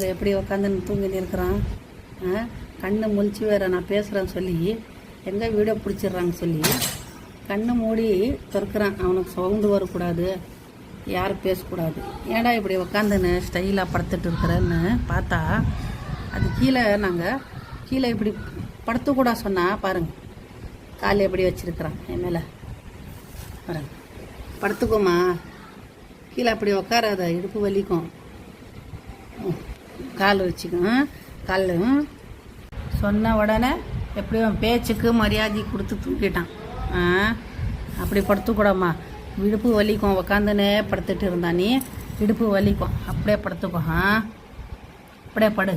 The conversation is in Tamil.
பாருங்கள் எப்படி உக்காந்துன்னு தூங்கின்னு இருக்கிறான். கண்ணை முழிச்சு வேற நான் பேசுகிறேன்னு சொல்லி எங்கே வீடியோ பிடிச்சிட்றாங்க சொல்லி கண்ணை மூடி திறக்கிறான். அவனுக்கு சவுண்டு வரக்கூடாது, யாரும் பேசக்கூடாது. ஏன்டா இப்படி உக்காந்துன்னு ஸ்டைலாக படுத்துட்டு இருக்கிறேன்னு பார்த்தா அது கீழே இப்படி படுத்துக்கூட சொன்னால் பாருங்கள் கால் எப்படி வச்சுருக்கிறான் என் மேலே. பாருங்க, படுத்துக்கோமா, கீழே அப்படி உக்காராத, இடுப்பு வலிக்கும், கால் வச்சுக்கும். கால் சொன்ன உடனே எப்படியும் பேச்சுக்கு மரியாதை கொடுத்து தூக்கிட்டான். அப்படி படுத்துக்கூடாமா, இடுப்பு வலிக்கும், உக்காந்துனே படுத்துட்டு இருந்தா நீ இடுப்பு வலிக்கும். அப்படியே படுத்துக்கோ, அப்படியே படு.